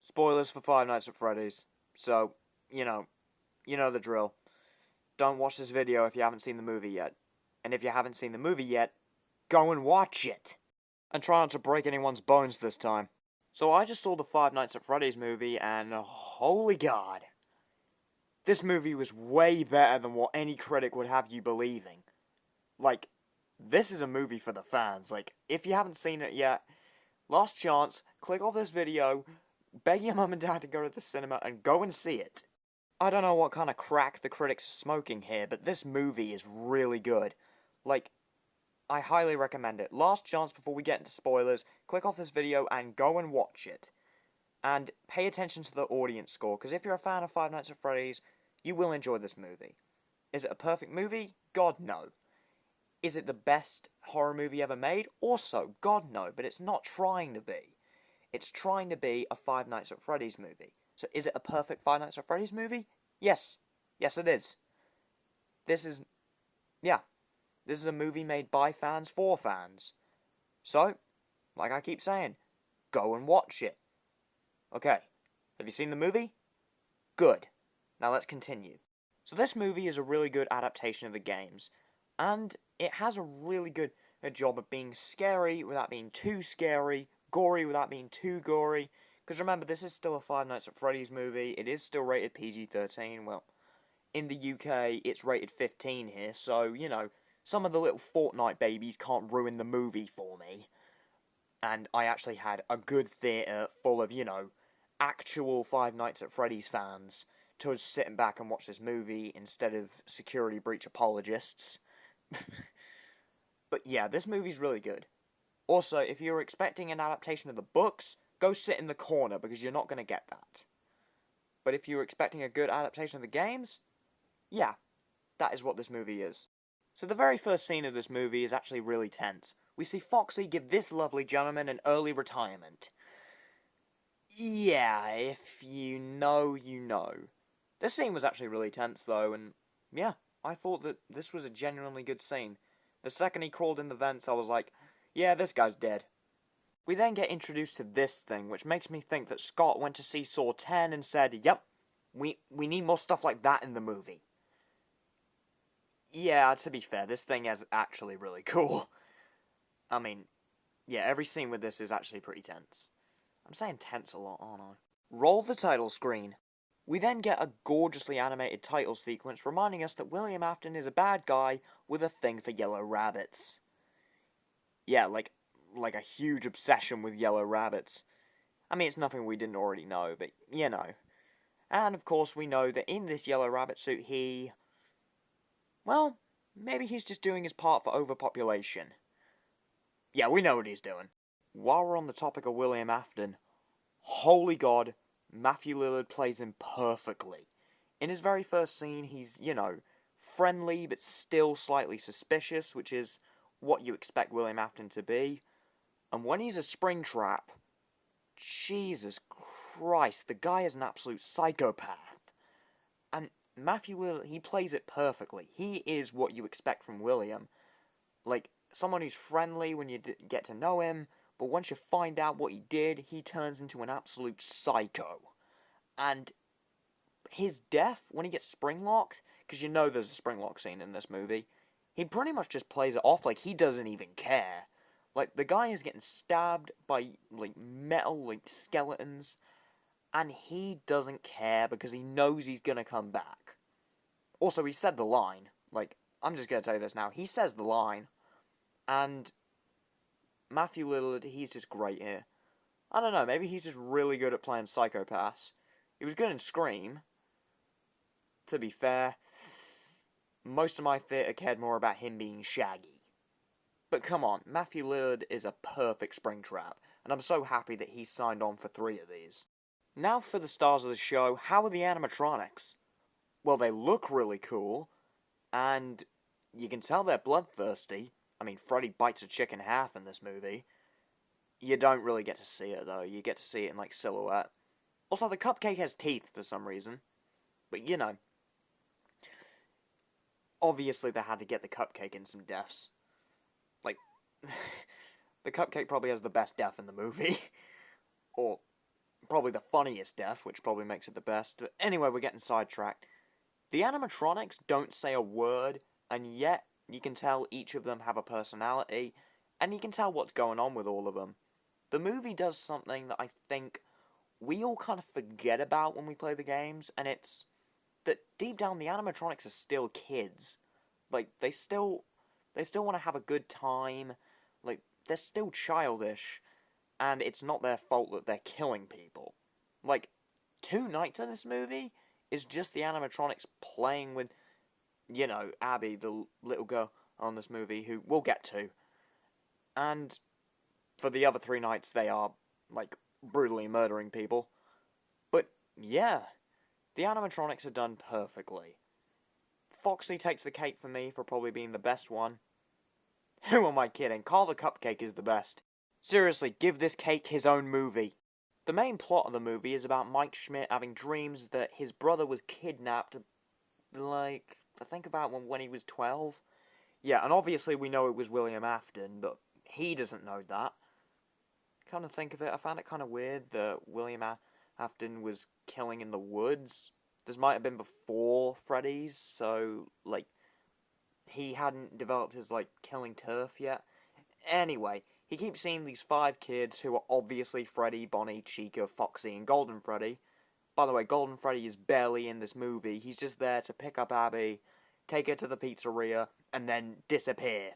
Spoilers for Five Nights at Freddy's. So, you know the drill. Don't watch this video if you haven't seen the movie yet. And if you haven't seen the movie yet, go and watch it! And try not to break anyone's bones this time. So I just saw the Five Nights at Freddy's movie, and holy god. This movie was way better than what any critic would have you believing. Like, this is a movie for the fans. Like, if you haven't seen it yet, last chance, click off this video, beg your mum and dad to go to the cinema, and go and see it. I don't know what kind of crack the critics are smoking here, but this movie is really good. Like, I highly recommend it. Last chance before we get into spoilers, click off this video and go and watch it. And pay attention to the audience score, because if you're a fan of Five Nights at Freddy's, you will enjoy this movie. Is it a perfect movie? God, no. Is it the best horror movie ever made? Also, God, no, but it's not trying to be. It's trying to be a Five Nights at Freddy's movie. So is it a perfect Five Nights at Freddy's movie? Yes. Yes, it is. This is a movie made by fans for fans. So, like I keep saying, go and watch it. Okay, have you seen the movie? Good. Now let's continue. So this movie is a really good adaptation of the games, and it has a really good job of being scary without being too scary, gory without being too gory, because remember, this is still a Five Nights at Freddy's movie, it is still rated PG-13, well, in the UK, it's rated 15 here, so, you know, some of the little Fortnite babies can't ruin the movie for me. And I actually had a good theatre full of, you know, actual Five Nights at Freddy's fans to sitting back and watch this movie instead of security breach apologists. But yeah, this movie's really good. Also, if you're expecting an adaptation of the books, go sit in the corner because you're not going to get that. But if you're expecting a good adaptation of the games, yeah, that is what this movie is. So the very first scene of this movie is actually really tense. We see Foxy give this lovely gentleman an early retirement. Yeah, if you know, you know. This scene was actually really tense though, and yeah, I thought that this was a genuinely good scene. The second he crawled in the vents, I was like, yeah, this guy's dead. We then get introduced to this thing, which makes me think that Scott went to see Saw 10 and said, yep, we need more stuff like that in the movie. Yeah, to be fair, this thing is actually really cool. I mean, yeah, every scene with this is actually pretty tense. I'm saying tense a lot, aren't I? Roll the title screen. We then get a gorgeously animated title sequence reminding us that William Afton is a bad guy with a thing for yellow rabbits. Yeah, like a huge obsession with yellow rabbits. I mean, it's nothing we didn't already know, but you know. And of course we know that in this yellow rabbit suit well, maybe he's just doing his part for overpopulation. Yeah, we know what he's doing. While we're on the topic of William Afton, holy god, Matthew Lillard plays him perfectly. In his very first scene, he's, you know, friendly but still slightly suspicious, which is what you expect William Afton to be. And when he's a Springtrap, Jesus Christ, the guy is an absolute psychopath. And Matthew Lillard, he plays it perfectly. He is what you expect from William. Like, someone who's friendly when you get to know him, but once you find out what he did, he turns into an absolute psycho. And his death, when he gets spring-locked, because you know there's a spring-lock scene in this movie, he pretty much just plays it off like he doesn't even care. Like, the guy is getting stabbed by, like, metal, like, skeletons, and he doesn't care because he knows he's gonna come back. Also, he said the line. Like, I'm just gonna tell you this now. He says the line, and Matthew Lillard, he's just great here. I don't know, maybe he's just really good at playing psychopaths. He was good in Scream. To be fair, most of my theatre cared more about him being Shaggy. But come on, Matthew Lillard is a perfect Springtrap, and I'm so happy that he's signed on for 3 of these. Now for the stars of the show, how are the animatronics? Well, they look really cool, and you can tell they're bloodthirsty. I mean, Freddy bites a chick in half in this movie. You don't really get to see it, though. You get to see it in, like, silhouette. Also, the cupcake has teeth for some reason. But, you know. Obviously, they had to get the cupcake in some deaths. Like, the cupcake probably has the best death in the movie. Or probably the funniest death, which probably makes it the best. But anyway, we're getting sidetracked. The animatronics don't say a word, and yet you can tell each of them have a personality, and you can tell what's going on with all of them. The movie does something that I think we all kind of forget about when we play the games, and it's that deep down the animatronics are still kids. Like, they still want to have a good time. Like, they're still childish, and it's not their fault that they're killing people. Like, 2 nights in this movie is just the animatronics playing with, you know, Abby, the little girl on this movie, who we'll get to. And for the other 3 nights, they are, like, brutally murdering people. But, yeah, the animatronics are done perfectly. Foxy takes the cake for me for probably being the best one. Who am I kidding? Carl the Cupcake is the best. Seriously, give this cake his own movie. The main plot of the movie is about Mike Schmidt having dreams that his brother was kidnapped, like, I think about when he was 12. Yeah, and obviously we know it was William Afton, but he doesn't know that. Come to think of it, I found it kind of weird that William Afton was killing in the woods. This might have been before Freddy's, so, like, he hadn't developed his, like, killing turf yet. Anyway, he keeps seeing these 5 kids who are obviously Freddy, Bonnie, Chica, Foxy, and Golden Freddy. By the way, Golden Freddy is barely in this movie. He's just there to pick up Abby, take her to the pizzeria, and then disappear.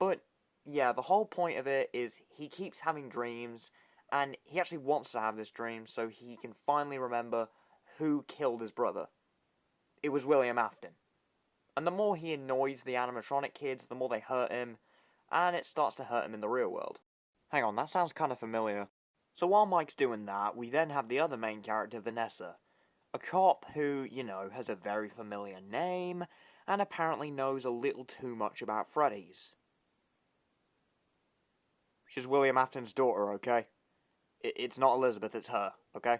But, yeah, the whole point of it is he keeps having dreams, and he actually wants to have this dream so he can finally remember who killed his brother. It was William Afton. And the more he annoys the animatronic kids, the more they hurt him, and it starts to hurt him in the real world. Hang on, that sounds kind of familiar. So while Mike's doing that, we then have the other main character, Vanessa. A cop who, you know, has a very familiar name, and apparently knows a little too much about Freddy's. She's William Afton's daughter, okay? It's not Elizabeth, it's her, okay?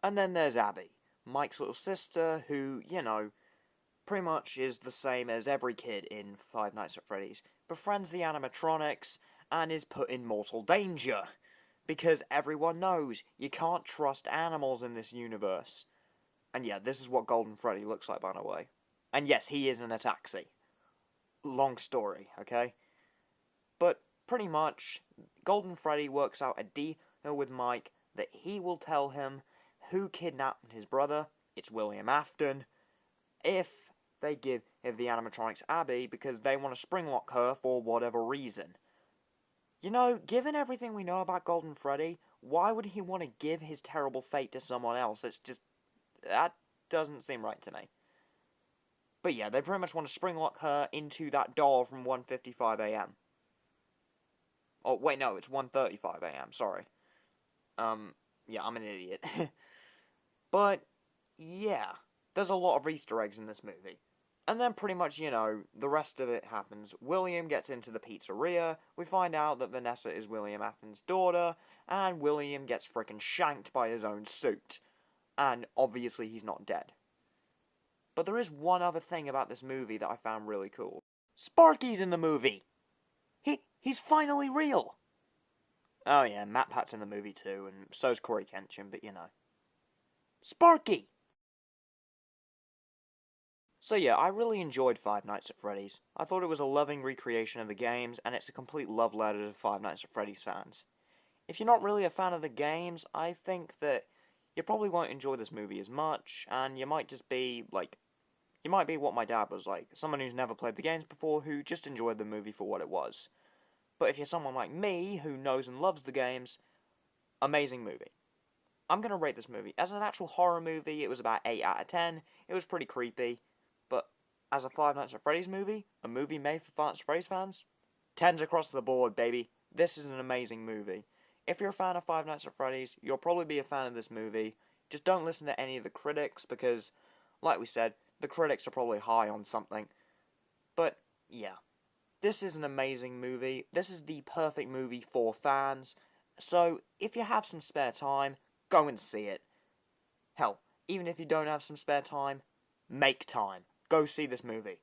And then there's Abby, Mike's little sister, who, you know, pretty much is the same as every kid in Five Nights at Freddy's, befriends the animatronics, and is put in mortal danger. Because everyone knows you can't trust animals in this universe. And yeah, this is what Golden Freddy looks like, by the way. And yes, he is in a taxi. Long story, okay? But pretty much, Golden Freddy works out a deal with Mike that he will tell him who kidnapped his brother, it's William Afton, if they give the animatronics Abby because they want to springlock her for whatever reason. You know, given everything we know about Golden Freddy, why would he want to give his terrible fate to someone else? It's just, that doesn't seem right to me. But yeah, they pretty much want to springlock her into that doll from 1:55 a.m. Oh, wait, no, it's 1:35 a.m., sorry. Yeah, I'm an idiot. But, yeah, there's a lot of Easter eggs in this movie. And then pretty much, you know, the rest of it happens. William gets into the pizzeria, we find out that Vanessa is William Afton's daughter, and William gets frickin' shanked by his own suit. And obviously he's not dead. But there is one other thing about this movie that I found really cool. Sparky's in the movie! He's finally real! Oh yeah, Matt Pat's in the movie too, and so's Corey Kenshin, but you know. Sparky! So yeah, I really enjoyed Five Nights at Freddy's. I thought it was a loving recreation of the games, and it's a complete love letter to Five Nights at Freddy's fans. If you're not really a fan of the games, I think that you probably won't enjoy this movie as much, and you might just be, like, you might be what my dad was like, someone who's never played the games before, who just enjoyed the movie for what it was. But if you're someone like me, who knows and loves the games, amazing movie. I'm gonna rate this movie. As an actual horror movie, it was about 8 out of 10. It was pretty creepy. But as a Five Nights at Freddy's movie, a movie made for Five Nights at Freddy's fans, 10s across the board, baby. This is an amazing movie. If you're a fan of Five Nights at Freddy's, you'll probably be a fan of this movie. Just don't listen to any of the critics, because, like we said, the critics are probably high on something. But, yeah. This is an amazing movie. This is the perfect movie for fans. So, if you have some spare time, go and see it. Hell, even if you don't have some spare time, make time. Go see this movie.